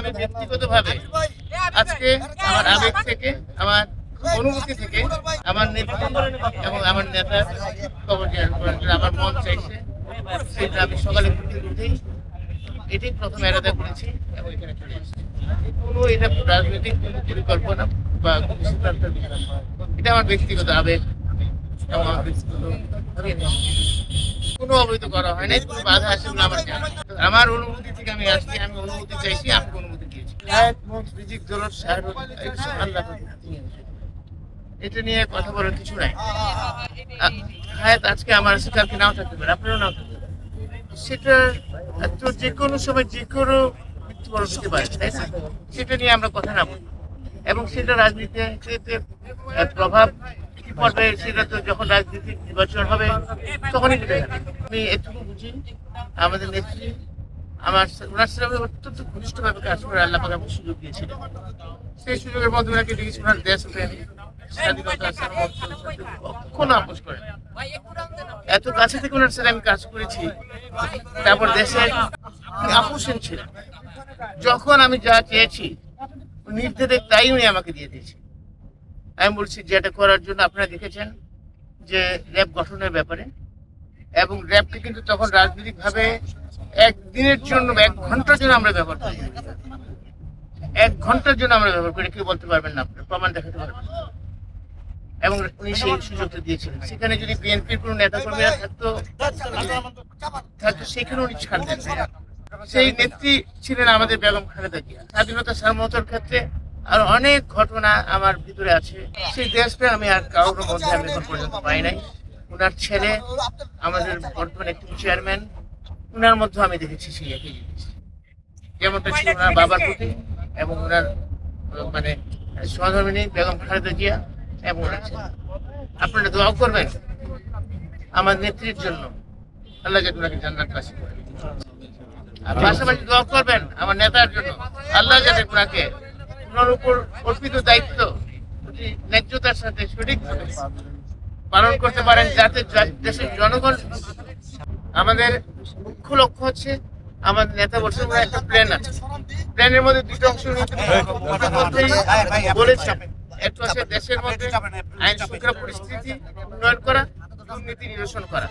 আমি ব্যক্তিগতভাবে আজকে আমার আবেগ থেকে, আমার অনুভূতি থেকে, আমার নেত্রী এবং আমার নেতার খবর আমার মন চাইছে, সেটা আমি সকালে উঠেই এটাই প্রথম এরাদা করেছি এবং এখানে চলে এসেছি। কোনো এটা রাজনৈতিক কোনো পরিকল্পনা বা কোনো সিদ্ধান্তের বিষয় না। এটা আমার ব্যক্তিগত আবেগ এবং আমার ব্যক্তিগত কোনো অবৈধ করা হয় নাই, কোনো বাধা আসে বলে আমার জানা নেই। আমার অনুভূতি থেকে আমি আসছি, আমি অনুমতি চাইছি, আমি অনুমতি দিয়েছি। এটা নিয়ে কথা বলার কিছু নাই। হায়াত আজকে আমার আছে, কালকে নাও থাকতে পারে, আপনারও নাও থাকতে পারে। সেটা তো যে কোনো সময় যে কোনো মৃত্যুবরণ হতে পারে, তাই না? সেটা নিয়ে আমরা কথা না বলি এবং সেটা রাজনীতিতে প্রভাব কি পড়বে সেটা তো যখন রাজনীতি নির্বাচন হবে তখনই বুঝে যাবে। আমি এটুকু বুঝি, আমাদের নেত্রী আমার ওনার সাথে অত্যন্ত ঘনিষ্ঠভাবে কাজ করে আল্লাহ পাক আমাকে সুযোগ দিয়েছিলেন। সেই সুযোগের মধ্যে ওনাকে দেখেছি ওনার দেশপ্রেম, স্বাধীনতা, কখনো আপোষ করেন। এত কাছে থেকে ওনার সাথে আমি কাজ করেছি, তারপর দেশে আপোষহীন ছিলেন। যখন আমি যা চেয়েছি নির্দেশে তাই উনি আমাকে দিয়ে দিয়েছে। আমি বলছি যেটা করার জন্য আপনারা দেখেছেন যে র্যাব গঠনের ব্যাপারে, এবং র্যাবকে কিন্তু তখন রাজনৈতিকভাবে একদিনের জন্য 1 ঘন্টার জন্য আমরা ব্যবহার করি, 1 ঘন্টার জন্য আমরা ব্যবহার করি। কেউ বলতে পারবেন না, আপনার প্রমাণ দেখাতে পারবেন না। এবং উনি সেই সুযোগটা দিয়েছিলেন। সেখানে যদি বিএনপির কোনো নেতা কর্মীরা থাকতো সেখানে উনি ছাড় দেন। সেই নেত্রী ছিলেন আমাদের বেগম খালেদা জিয়া। স্বাধীনতা সার্বভৌমত্বের ক্ষেত্রে আর অনেক ঘটনা আমার ভিতরে আছে। সেই দেশটা আমি আর কারোর মধ্যে আমি এখন পর্যন্ত পাই নাই। ওনার ছেলে আমাদের বর্তমান একটি চেয়ারম্যান, ওনার মধ্যে আমি দেখেছি সেই একই জিনিস, যেমনটা ছিল ওনার বাবার প্রতি এবং ওনার মানে সহধর্মিনী বেগম খালেদা জিয়া এবং ওনার ছেলে। আপনারা দোয়া করবেন আমার নেত্রীর জন্য, আল্লাহ যাতে ওনাকে জান্নাত বাসী করে। আর পাশাপাশি দোয়া করবেন আমার নেতার জন্য, আল্লাহ যাতে ওনাকে ওনার উপর অর্পিত দায়িত্ব ন্যায্যতার সাথে সঠিকভাবে পালন করতে পারেন, যাতে দেশের জনগণ। আমাদের মুখ্য লক্ষ্য হচ্ছে, আমাদের নেতা বলছেন একটা প্ল্যান আছে, প্ল্যানের মধ্যে 2টা অংশ বলেছেন। একটা হচ্ছে দেশের মধ্যে আইন শৃঙ্খলা পরিস্থিতি উন্নয়ন করা, দুর্নীতি নিরসন করা।